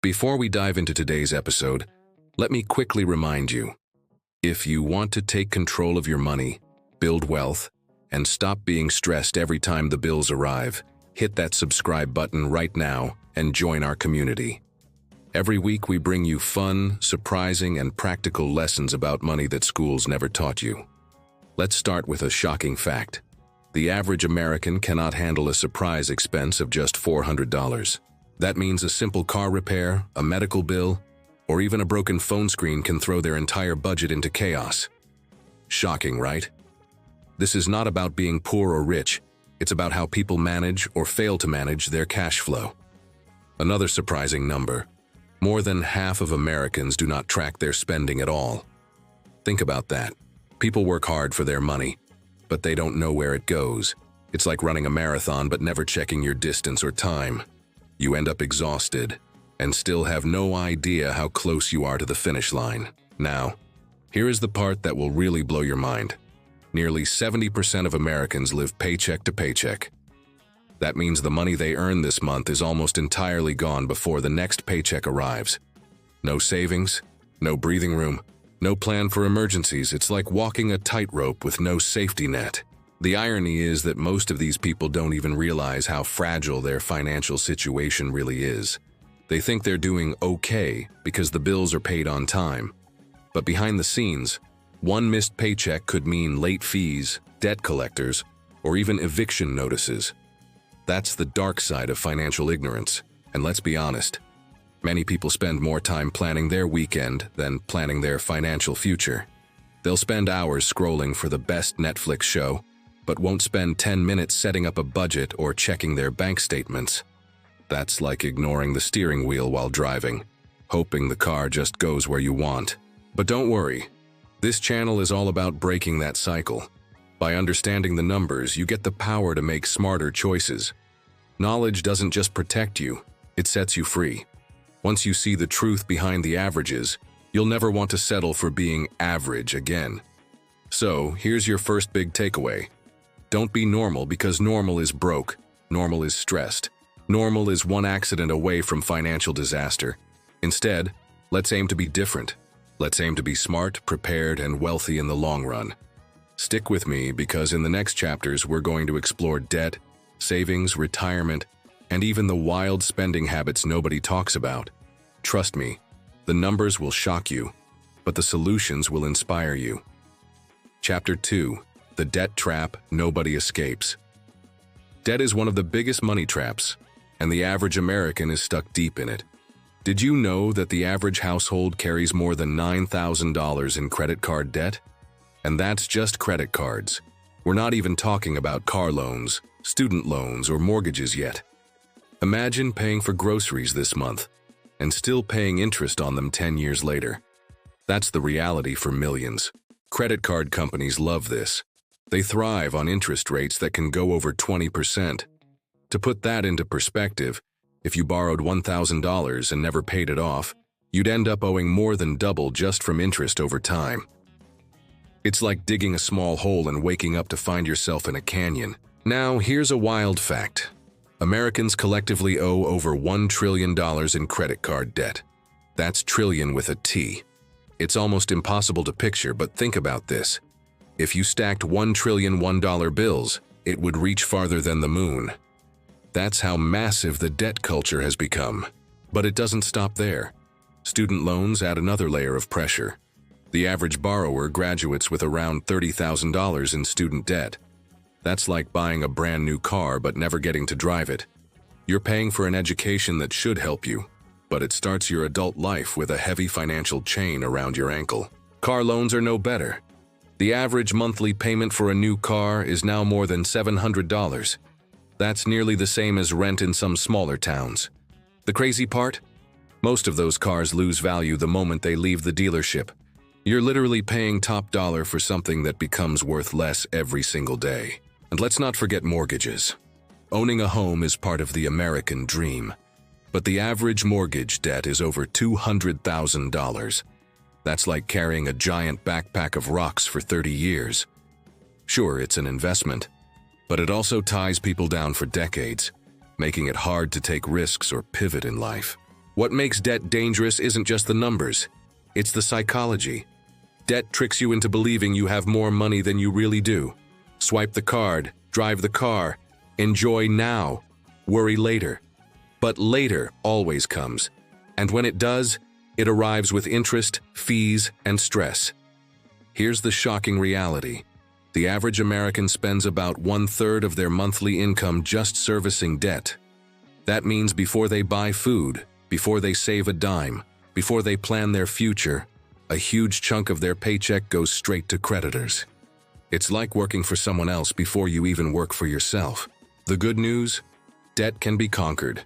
Before we dive into today's episode, let me quickly remind you, if you want to take control of your money, build wealth, and stop being stressed every time the bills arrive, hit that subscribe button right now and join our community. Every week we bring you fun, surprising, and practical lessons about money that schools never taught you. Let's start with a shocking fact. The average American cannot handle a surprise expense of just $400. That means a simple car repair, a medical bill, or even a broken phone screen can throw their entire budget into chaos. Shocking, right? This is not about being poor or rich. It's about how people manage or fail to manage their cash flow. Another surprising number. More than half of Americans do not track their spending at all. Think about that. People work hard for their money, but they don't know where it goes. It's like running a marathon but never checking your distance or time. You end up exhausted and still have no idea how close you are to the finish line. Now, here is the part that will really blow your mind. Nearly 70% of Americans live paycheck to paycheck. That means the money they earn this month is almost entirely gone before the next paycheck arrives. No savings, no breathing room, no plan for emergencies. It's like walking a tightrope with no safety net. The irony is that most of these people don't even realize how fragile their financial situation really is. They think they're doing okay because the bills are paid on time. But behind the scenes, one missed paycheck could mean late fees, debt collectors, or even eviction notices. That's the dark side of financial ignorance. And let's be honest, many people spend more time planning their weekend than planning their financial future. They'll spend hours scrolling for the best Netflix show, but won't spend 10 minutes setting up a budget or checking their bank statements. That's like ignoring the steering wheel while driving, hoping the car just goes where you want. But don't worry, this channel is all about breaking that cycle. By understanding the numbers, you get the power to make smarter choices. Knowledge doesn't just protect you, it sets you free. Once you see the truth behind the averages, you'll never want to settle for being average again. So, here's your first big takeaway. Don't be normal because normal is broke, normal is stressed. Normal is one accident away from financial disaster. Instead, let's aim to be different. Let's aim to be smart, prepared, and wealthy in the long run. Stick with me because in the next chapters we're going to explore debt, savings, retirement, and even the wild spending habits nobody talks about. Trust me, the numbers will shock you, but the solutions will inspire you. Chapter 2. The Debt Trap Nobody Escapes. Debt is one of the biggest money traps, and the average American is stuck deep in it. Did you know that the average household carries more than $9,000 in credit card debt? And that's just credit cards. We're not even talking about car loans, student loans, or mortgages yet. Imagine paying for groceries this month and still paying interest on them 10 years later. That's the reality for millions. Credit card companies love this. They thrive on interest rates that can go over 20%. To put that into perspective, if you borrowed $1,000 and never paid it off, you'd end up owing more than double just from interest over time. It's like digging a small hole and waking up to find yourself in a canyon. Now, here's a wild fact. Americans collectively owe over $1 trillion in credit card debt. That's trillion with a T. It's almost impossible to picture, but think about this. If you stacked $1 trillion $1 bills, it would reach farther than the moon. That's how massive the debt culture has become. But it doesn't stop there. Student loans add another layer of pressure. The average borrower graduates with around $30,000 in student debt. That's like buying a brand new car but never getting to drive it. You're paying for an education that should help you, but it starts your adult life with a heavy financial chain around your ankle. Car loans are no better. The average monthly payment for a new car is now more than $700. That's nearly the same as rent in some smaller towns. The crazy part? Most of those cars lose value the moment they leave the dealership. You're literally paying top dollar for something that becomes worth less every single day. And let's not forget mortgages. Owning a home is part of the American dream, but the average mortgage debt is over $200,000. That's like carrying a giant backpack of rocks for 30 years. Sure, it's an investment, but it also ties people down for decades, making it hard to take risks or pivot in life. What makes debt dangerous isn't just the numbers, it's the psychology. Debt tricks you into believing you have more money than you really do. Swipe the card, drive the car, enjoy now, worry later. But later always comes, and when it does, it arrives with interest, fees, and stress. Here's the shocking reality. The average American spends about 1/3 of their monthly income just servicing debt. That means before they buy food, before they save a dime, before they plan their future, a huge chunk of their paycheck goes straight to creditors. It's like working for someone else before you even work for yourself. The good news? Debt can be conquered.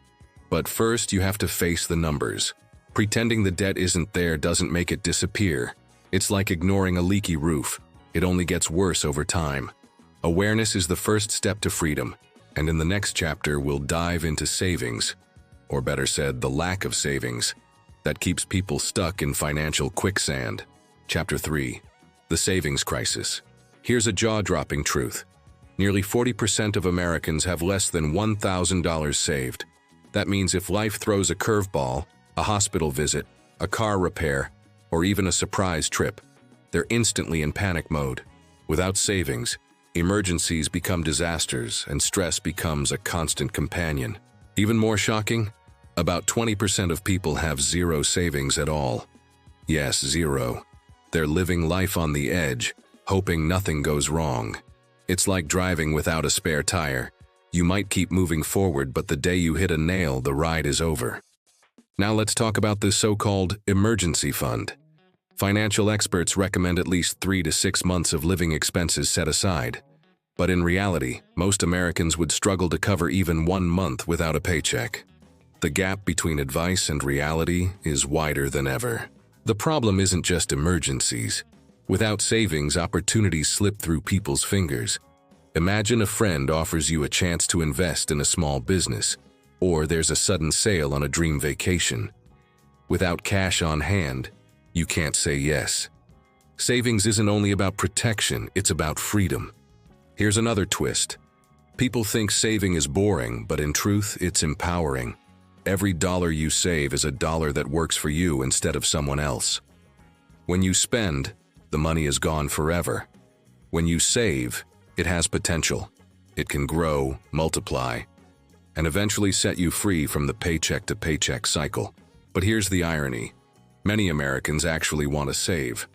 But first, you have to face the numbers. Pretending the debt isn't there doesn't make it disappear. It's like ignoring a leaky roof. It only gets worse over time. Awareness is the first step to freedom, and in the next chapter, we'll dive into savings, or better said, the lack of savings, that keeps people stuck in financial quicksand. Chapter 3. The Savings Crisis. Here's a jaw-dropping truth. Nearly 40% of Americans have less than $1,000 saved. That means if life throws a curveball, a hospital visit, a car repair, or even a surprise trip, they're instantly in panic mode. Without savings, emergencies become disasters and stress becomes a constant companion. Even more shocking, about 20% of people have zero savings at all. Yes, zero. They're living life on the edge, hoping nothing goes wrong. It's like driving without a spare tire. You might keep moving forward, but the day you hit a nail, the ride is over. Now let's talk about the so-called emergency fund. Financial experts recommend at least 3 to 6 months of living expenses set aside. But in reality, most Americans would struggle to cover even 1 month without a paycheck. The gap between advice and reality is wider than ever. The problem isn't just emergencies. Without savings, opportunities slip through people's fingers. Imagine a friend offers you a chance to invest in a small business, or there's a sudden sale on a dream vacation. Without cash on hand, you can't say yes. Savings isn't only about protection, it's about freedom. Here's another twist. People think saving is boring, but in truth, it's empowering. Every dollar you save is a dollar that works for you instead of someone else. When you spend, the money is gone forever. When you save, it has potential. It can grow, multiply, and eventually set you free from the paycheck-to-paycheck cycle. But here's the irony. Many Americans actually want to save.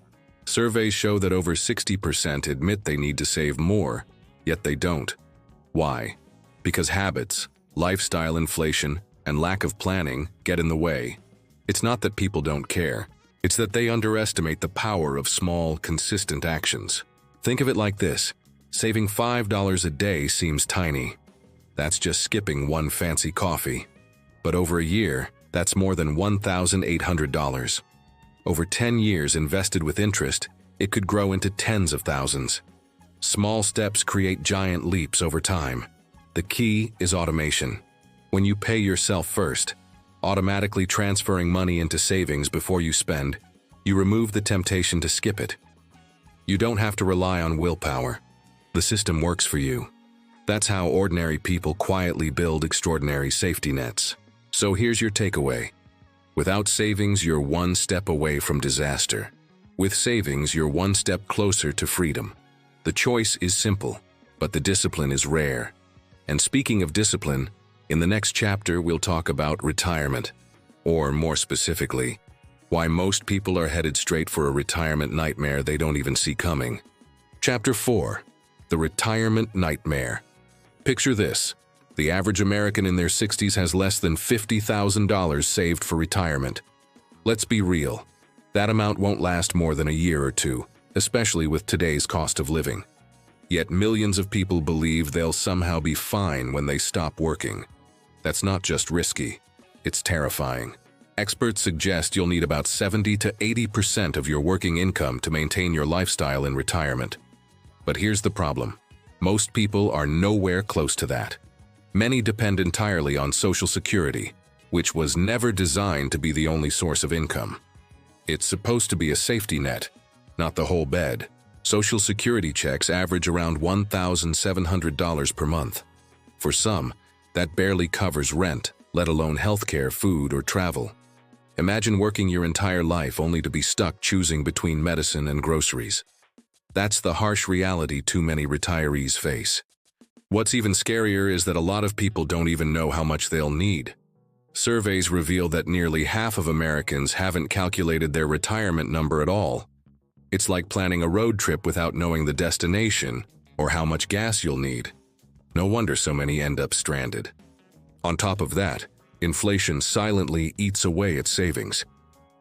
Surveys show that over 60% admit they need to save more, yet they don't. Why? Because habits, lifestyle inflation, and lack of planning get in the way. It's not that people don't care. It's that they underestimate the power of small, consistent actions. Think of it like this. Saving $5 a day seems tiny. That's just skipping one fancy coffee. But over a year, that's more than $1,800. Over 10 years invested with interest, it could grow into tens of thousands. Small steps create giant leaps over time. The key is automation. When you pay yourself first, automatically transferring money into savings before you spend, you remove the temptation to skip it. You don't have to rely on willpower. The system works for you. That's how ordinary people quietly build extraordinary safety nets. So here's your takeaway. Without savings, you're one step away from disaster. With savings, you're one step closer to freedom. The choice is simple, but the discipline is rare. And speaking of discipline, in the next chapter, we'll talk about retirement, or more specifically, why most people are headed straight for a retirement nightmare they don't even see coming. Chapter 4. The Retirement Nightmare. Picture this. The average American in their 60s has less than $50,000 saved for retirement. Let's be real. That amount won't last more than a year or two, especially with today's cost of living. Yet millions of people believe they'll somehow be fine when they stop working. That's not just risky, it's terrifying. Experts suggest you'll need about 70 to 80% of your working income to maintain your lifestyle in retirement. But here's the problem. Most people are nowhere close to that. Many depend entirely on Social Security, which was never designed to be the only source of income. It's supposed to be a safety net, not the whole bed. Social Security checks average around $1,700 per month. For some, that barely covers rent, let alone healthcare, food, or travel. Imagine working your entire life only to be stuck choosing between medicine and groceries. That's the harsh reality too many retirees face. What's even scarier is that a lot of people don't even know how much they'll need. Surveys reveal that nearly half of Americans haven't calculated their retirement number at all. It's like planning a road trip without knowing the destination or how much gas you'll need. No wonder so many end up stranded. On top of that, inflation silently eats away at savings.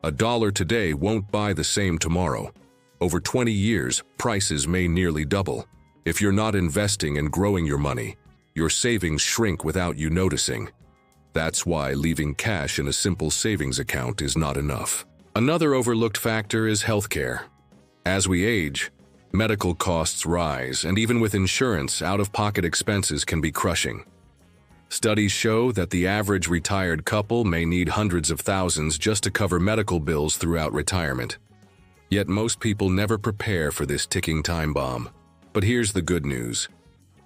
$1 today won't buy the same tomorrow. Over 20 years, prices may nearly double. If you're not investing and growing your money, your savings shrink without you noticing. That's why leaving cash in a simple savings account is not enough. Another overlooked factor is healthcare. As we age, medical costs rise, and even with insurance, out-of-pocket expenses can be crushing. Studies show that the average retired couple may need hundreds of thousands just to cover medical bills throughout retirement. Yet most people never prepare for this ticking time bomb. But here's the good news.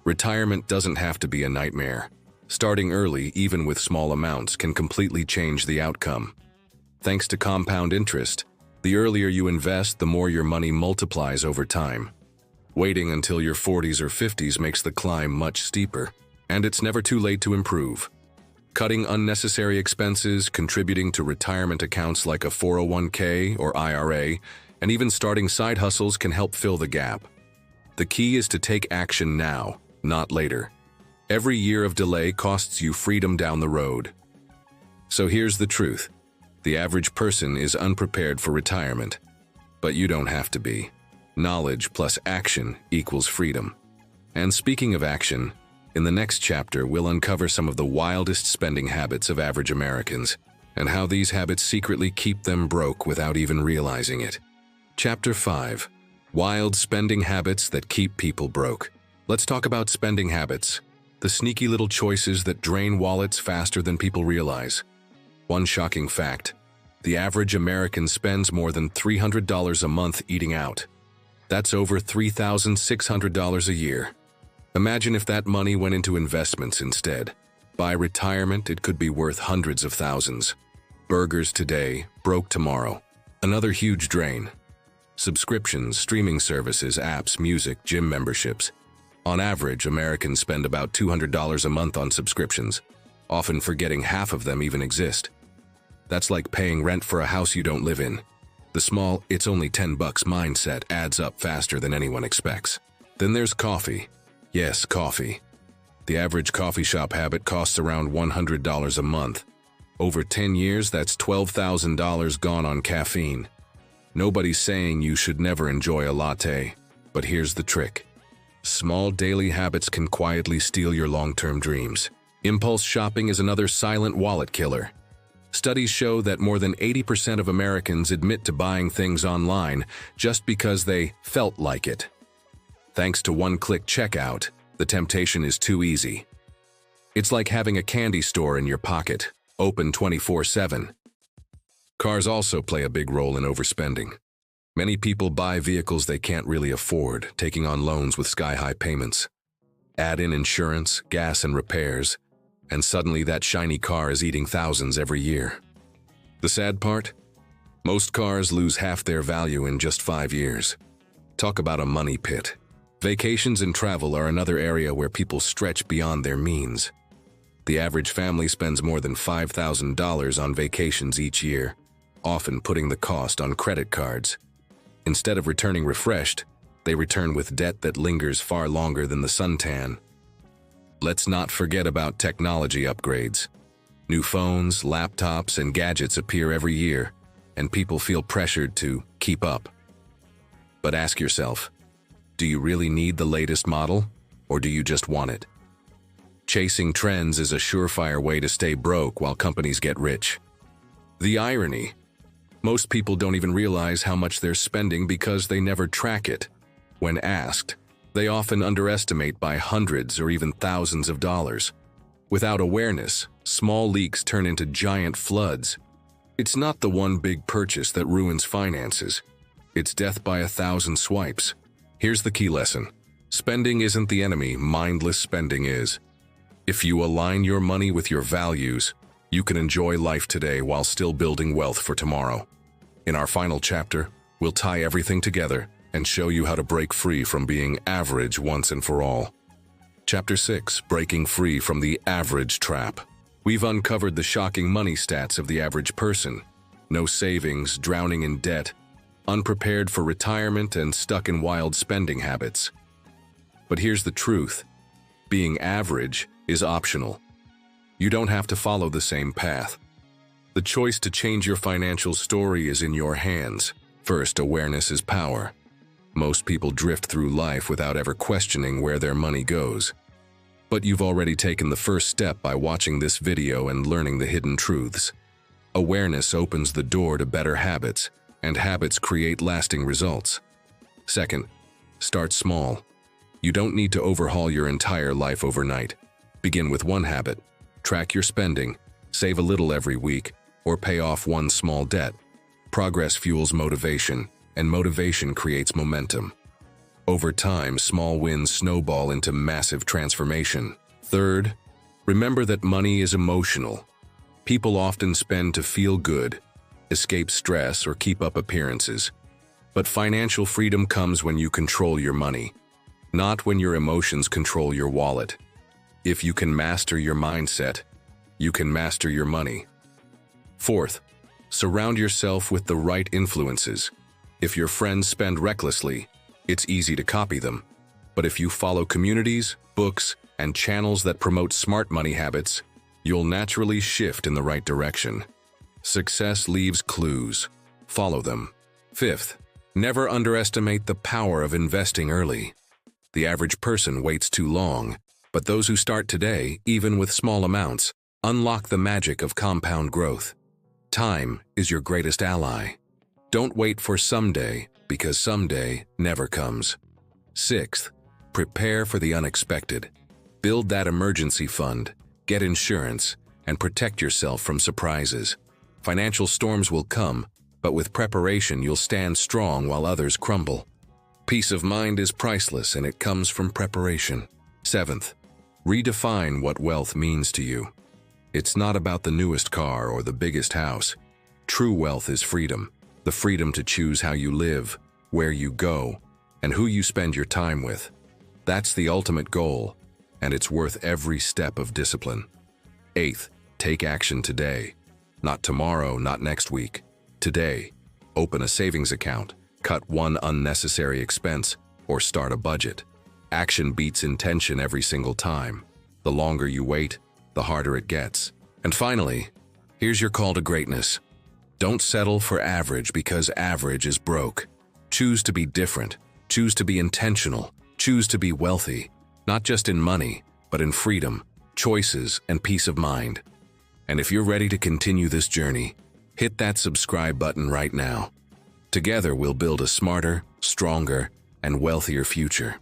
Retirement doesn't have to be a nightmare. Starting early, even with small amounts, can completely change the outcome. Thanks to compound interest, the earlier you invest, the more your money multiplies over time. Waiting until your 40s or 50s makes the climb much steeper, and it's never too late to improve. Cutting unnecessary expenses, contributing to retirement accounts like a 401k or IRA, and even starting side hustles can help fill the gap. The key is to take action now, not later. Every year of delay costs you freedom down the road. So here's the truth. The average person is unprepared for retirement, but you don't have to be. Knowledge plus action equals freedom. And speaking of action, in the next chapter we'll uncover some of the wildest spending habits of average Americans and how these habits secretly keep them broke without even realizing it. Chapter 5. Wild spending habits that keep people broke. Let's talk about spending habits, the sneaky little choices that drain wallets faster than people realize. One shocking fact: the average American spends more than $300 a month eating out. That's over $3,600 a year. Imagine if that money went into investments instead. By retirement, it could be worth hundreds of thousands. Burgers today, broke tomorrow. Another huge drain. Subscriptions, streaming services, apps, music, gym memberships. On average, Americans spend about $200 a month on subscriptions, often forgetting half of them even exist. That's like paying rent for a house you don't live in. The small, it's only $10 mindset adds up faster than anyone expects. Then there's coffee. Yes, coffee. The average coffee shop habit costs around $100 a month. Over 10 years, that's $12,000 gone on caffeine. Nobody's saying you should never enjoy a latte, but here's the trick. Small daily habits can quietly steal your long-term dreams. Impulse shopping is another silent wallet killer. Studies show that more than 80% of Americans admit to buying things online just because they felt like it. Thanks to one-click checkout, the temptation is too easy. It's like having a candy store in your pocket, open 24/7. Cars also play a big role in overspending. Many people buy vehicles they can't really afford, taking on loans with sky-high payments. Add in insurance, gas, and repairs, and suddenly that shiny car is eating thousands every year. The sad part? Most cars lose half their value in just 5 years. Talk about a money pit. Vacations and travel are another area where people stretch beyond their means. The average family spends more than $5,000 on vacations each year, often putting the cost on credit cards. Instead of returning refreshed, they return with debt that lingers far longer than the suntan. Let's not forget about technology upgrades. New phones, laptops, and gadgets appear every year, and people feel pressured to keep up. But ask yourself, do you really need the latest model, or do you just want it? Chasing trends is a surefire way to stay broke while companies get rich. The irony: most people don't even realize how much they're spending because they never track it. When asked, they often underestimate by hundreds or even thousands of dollars. Without awareness, small leaks turn into giant floods. It's not the one big purchase that ruins finances. It's death by 1,000 swipes. Here's the key lesson. Spending isn't the enemy, mindless spending is. If you align your money with your values, You can enjoy life today while still building wealth for tomorrow. In our final chapter, we'll tie everything together and show you how to break free from being average once and for all. Chapter 6, Breaking Free from the Average Trap. We've uncovered the shocking money stats of the average person. No savings, drowning in debt, unprepared for retirement, and stuck in wild spending habits. But here's the truth. Being average is optional. You don't have to follow the same path. The choice to change your financial story is in your hands. First, awareness is power. Most people drift through life without ever questioning where their money goes. But you've already taken the first step by watching this video and learning the hidden truths. Awareness opens the door to better habits, and habits create lasting results. Second, start small. You don't need to overhaul your entire life overnight. Begin with one habit. Track your spending, save a little every week, or pay off one small debt. Progress fuels motivation, and motivation creates momentum. Over time, small wins snowball into massive transformation. Third, remember that money is emotional. People often spend to feel good, escape stress, or keep up appearances. But financial freedom comes when you control your money, not when your emotions control your wallet. If you can master your mindset, you can master your money. Fourth, surround yourself with the right influences. If your friends spend recklessly, it's easy to copy them. But if you follow communities, books, and channels that promote smart money habits, you'll naturally shift in the right direction. Success leaves clues. Follow them. Fifth, never underestimate the power of investing early. The average person waits too long, but those who start today, even with small amounts, unlock the magic of compound growth. Time is your greatest ally. Don't wait for someday, because someday never comes. Sixth, prepare for the unexpected. Build that emergency fund, get insurance, and protect yourself from surprises. Financial storms will come, but with preparation you'll stand strong while others crumble. Peace of mind is priceless, and it comes from preparation. Seventh, redefine what wealth means to you. It's not about the newest car or the biggest house. True wealth is freedom. The freedom to choose how you live, where you go, and who you spend your time with. That's the ultimate goal, and it's worth every step of discipline. Eighth, take action today. Not tomorrow, not next week. Today, open a savings account, cut one unnecessary expense, or start a budget. Action beats intention every single time. The longer you wait, the harder it gets. And finally, here's your call to greatness. Don't settle for average because average is broke. Choose to be different. Choose to be intentional. Choose to be wealthy, not just in money, but in freedom, choices, and peace of mind. And if you're ready to continue this journey, hit that subscribe button right now. Together, we'll build a smarter, stronger, and wealthier future.